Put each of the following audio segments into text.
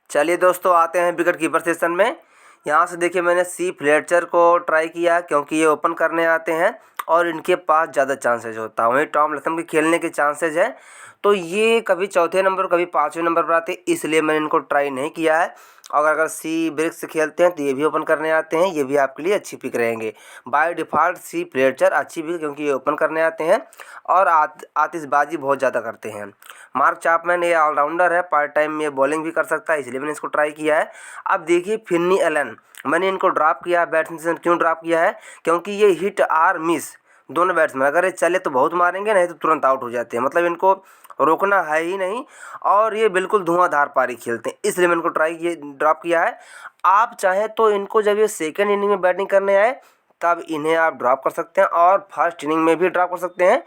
चलिए दोस्तों, आते हैं विकेट कीपर सेशन में। यहाँ से देखिए, मैंने सी फ्लेचर को ट्राई किया क्योंकि ये ओपन करने आते हैं और इनके पास ज़्यादा चांसेज होता है। वहीं टॉम लथम के खेलने के चांसेज है, तो ये कभी चौथे नंबर कभी पाँचवें नंबर पर आते हैं, इसलिए मैंने इनको ट्राई नहीं किया है। और अगर सी ब्रिक्स से खेलते हैं तो ये भी ओपन करने आते हैं, ये भी आपके लिए अच्छी पिक रहेंगे। बाय डिफ़ॉल्ट सी फ्लेचर अच्छी पिक, क्योंकि ये ओपन करने आते हैं और आतिशबाजी बहुत ज़्यादा करते हैं। मार्क चापमैन ये ऑलराउंडर है, पार्ट टाइम में बॉलिंग भी कर सकता है, इसलिए मैंने इसको ट्राई किया है। अब देखिए फिन्नी एलन, मैंने इनको ड्रॉप किया है। बैट्समैन क्यों ड्रॉप किया है? क्योंकि ये हिट आर मिस दोनों बैट्समैन, अगर ये चले तो बहुत मारेंगे, नहीं तो तुरंत आउट हो जाते हैं। मतलब इनको रोकना है ही नहीं और ये बिल्कुल धुआंधार पारी खेलते हैं, इसलिए मैंने इनको ड्रॉप किया है। आप चाहें तो इनको जब ये सेकेंड इनिंग में बैटिंग करने आए तब इन्हें आप ड्रॉप कर सकते हैं और फर्स्ट इनिंग में भी ड्रॉप कर सकते हैं,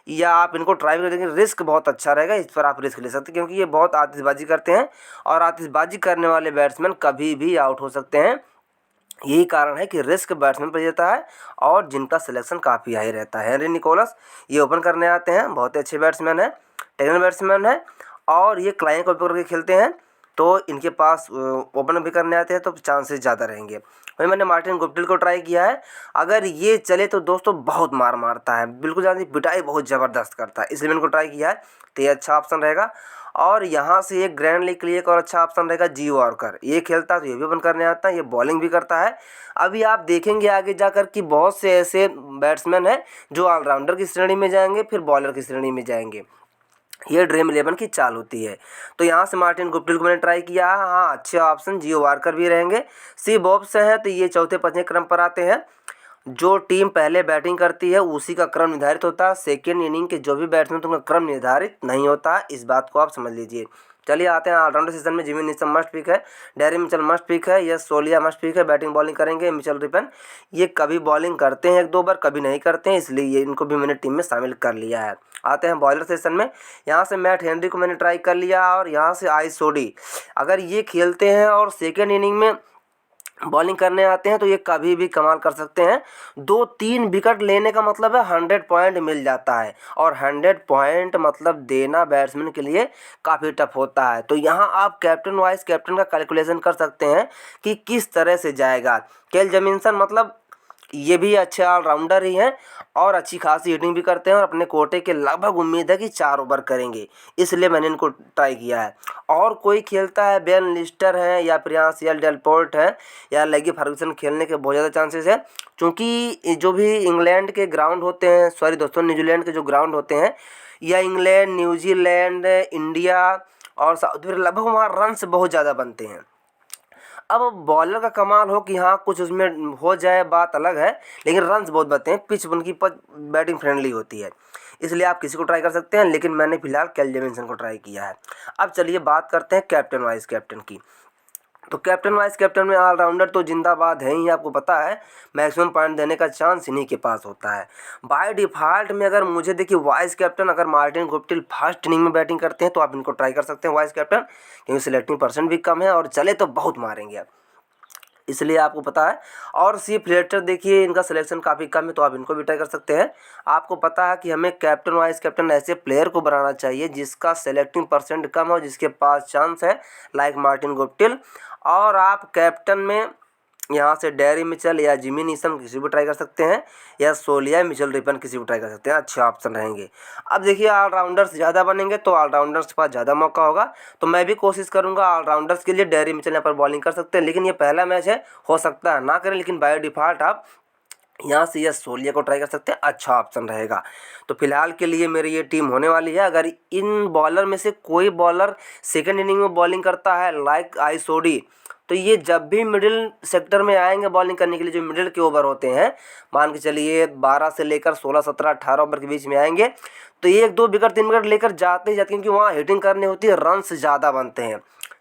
या आप इनको ट्राई कर देंगे। रिस्क बहुत अच्छा रहेगा, इस पर आप रिस्क ले सकते हैं क्योंकि ये बहुत आतिशबाजी करते हैं और आतिशबाजी करने वाले बैट्समैन कभी भी आउट हो सकते हैं। यही कारण है कि रिस्क बैट्समैन पर जाता है और जिनका सिलेक्शन काफ़ी हाई रहता है। हेनरी निकोलस ये ओपन करने आते हैं, बहुत ही अच्छे बैट्समैन है, टेक्निकल बैट्समैन है और ये क्लाइंट को ओपन करके खेलते हैं, तो इनके पास ओपन भी करने आते हैं तो चांसेस ज़्यादा रहेंगे। वही मैंने मार्टिन गुप्टिल को ट्राई किया है। अगर ये चले तो दोस्तों बहुत मार मारता है, बिल्कुल ज़्यादा पिटाई बहुत ज़बरदस्त करता है, इसलिए मैंने इनको ट्राई किया है, तो ये अच्छा ऑप्शन रहेगा। और यहाँ से एक ग्रैंड लीग के लिए एक और अच्छा ऑप्शन रहेगा जी वॉकर, ये खेलता है तो ये भी ओपन करने आता है, ये बॉलिंग भी करता है। अभी आप देखेंगे आगे जाकर कि बहुत से ऐसे बैट्समैन हैं जो ऑलराउंडर की श्रेणी में जाएंगे, फिर बॉलर की श्रेणी में जाएंगे। ये ड्रीम 11 की चाल होती है। तो यहाँ से मार्टिन गुप्टिल को मैंने ट्राई किया है। हाँ, अच्छे ऑप्शन जियो वार्कर भी रहेंगे। सी बॉब्स हैं तो ये चौथे पाँचवें क्रम पर आते हैं। जो टीम पहले बैटिंग करती है उसी का क्रम निर्धारित होता है। सेकेंड इनिंग के जो भी बैट्समैन तो उनका क्रम निर्धारित नहीं होता, इस बात को आप समझ लीजिए। चलिए आते हैं ऑलराउंडर सीजन में। जिमी नीशम मस्ट पिक है, डैरी मिचेल मस्ट पिक है, यस सोलिया मस्ट पिक है। बैटिंग बॉलिंग करेंगे मिचेल रिपन, ये कभी बॉलिंग करते हैं एक दो बार, कभी नहीं करते हैं, इसलिए ये इनको भी मैंने टीम में शामिल कर लिया है। आते हैं बॉलर सेशन में। यहाँ से मैट हेनरी को मैंने ट्राई कर लिया और यहाँ से आइस सोडी, अगर ये खेलते हैं और सेकेंड इनिंग में बॉलिंग करने आते हैं तो ये कभी भी कमाल कर सकते हैं। 2-3 विकेट लेने का मतलब है 100 पॉइंट मिल जाता है और 100 पॉइंट मतलब देना बैट्समैन के लिए काफ़ी टफ होता है। तो यहाँ आप कैप्टन वाइस कैप्टन का कैलकुलेशन कर सकते हैं कि किस तरह से जाएगा। केल जमीसन मतलब ये भी अच्छे ऑलराउंडर ही हैं और अच्छी खासी हिटिंग भी करते हैं और अपने कोटे के लगभग उम्मीद है कि 4 ओवर करेंगे, इसलिए मैंने इनको ट्राई किया है। और कोई खेलता है, बेन लिस्टर है या प्रियांशियल डेलपोर्ट है या लेगी फर्गुसन, खेलने के बहुत ज़्यादा चांसेस है, क्योंकि जो भी इंग्लैंड के ग्राउंड होते हैं, सॉरी दोस्तों न्यूजीलैंड के जो ग्राउंड होते हैं, या इंग्लैंड, न्यूजीलैंड, इंडिया और साउथ अफ्रीका, लगभग वहाँ रन्स बहुत ज़्यादा बनते हैं। अब बॉलर का कमाल हो कि हाँ कुछ उसमें हो जाए, बात अलग है, लेकिन रन्स बहुत बनते हैं, पिच उनकी बैटिंग फ्रेंडली होती है, इसलिए आप किसी को ट्राई कर सकते हैं, लेकिन मैंने फिलहाल केल जेमिसन को ट्राई किया है। अब चलिए बात करते हैं कैप्टन वाइस कैप्टन की। तो कैप्टन वाइस कैप्टन में ऑलराउंडर तो जिंदाबाद है ही, आपको पता है मैक्सिमम पॉइंट देने का चांस इन्हीं के पास होता है। बाय डिफ़ॉल्ट में अगर मुझे देखिए वाइस कैप्टन, अगर मार्टिन गुप्टिल फर्स्ट इनिंग में बैटिंग करते हैं तो आप इनको ट्राई कर सकते हैं वाइस कैप्टन, क्योंकि सिलेक्टिंग परसेंट भी कम है और चले तो बहुत मारेंगे आप, इसलिए आपको पता है। और सी फ्लेचर देखिए इनका सिलेक्शन काफ़ी कम है, तो आप इनको भी ट्राई कर सकते हैं। आपको पता है कि हमें कैप्टन वाइस कैप्टन ऐसे प्लेयर को बनाना चाहिए जिसका सेलेक्टिंग परसेंट कम हो, जिसके पास चांस है, लाइक मार्टिन गुप्टिल। और आप कैप्टन में यहाँ से डैरी मिचेल या जिमी नीशम किसी भी ट्राई कर सकते हैं, या सोलिया मिचेल रिपन किसी भी ट्राई कर सकते हैं, अच्छे ऑप्शन रहेंगे। अब देखिए ऑलराउंडर्स ज़्यादा बनेंगे तो ऑलराउंडर्स के पास ज़्यादा मौका होगा, तो मैं भी कोशिश करूँगा ऑलराउंडर्स के लिए। डैरी मिचेल यहाँ पर बॉलिंग कर सकते हैं, लेकिन ये पहला मैच है, हो सकता है ना करें, लेकिन बाय डिफ़ॉल्ट आप यहाँ से यह सोलिया को ट्राई कर सकते हैं, अच्छा ऑप्शन रहेगा। तो फिलहाल के लिए मेरी ये टीम होने वाली है। अगर इन बॉलर में से कोई बॉलर सेकेंड इनिंग में बॉलिंग करता है लाइक आइसोडी, तो ये जब भी मिडिल सेक्टर में आएंगे बॉलिंग करने के लिए, जो मिडिल के ओवर होते हैं, मान के चलिए 12 से लेकर 16, 17, 18 ओवर के बीच में आएंगे, तो 1-2 विकेट 3 विकेट लेकर जाते ही जाते हैं, क्योंकि वहाँ हिटिंग करनी होती है, रन्स ज़्यादा बनते हैं।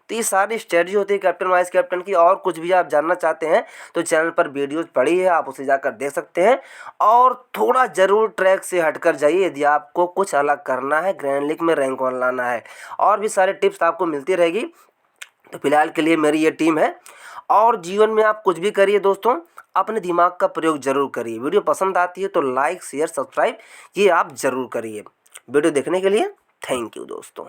तो ये सारी स्ट्रेटजी होती है कैप्टन वाइस कैप्टन की। और कुछ भी आप जानना चाहते हैं तो चैनल पर वीडियोज पड़ी है, आप उसे जाकर देख सकते हैं। और थोड़ा ज़रूर ट्रैक से हटकर जाइए यदि आपको कुछ अलग करना है, ग्रैंड लीग में रैंक वन लाना है, और भी सारे टिप्स आपको मिलती रहेगी। तो फिलहाल के लिए मेरी ये टीम है। और जीवन में आप कुछ भी करिए दोस्तों, अपने दिमाग का प्रयोग जरूर करिए। वीडियो पसंद आती है तो लाइक शेयर सब्सक्राइब ये आप ज़रूर करिए। वीडियो देखने के लिए थैंक यू दोस्तों।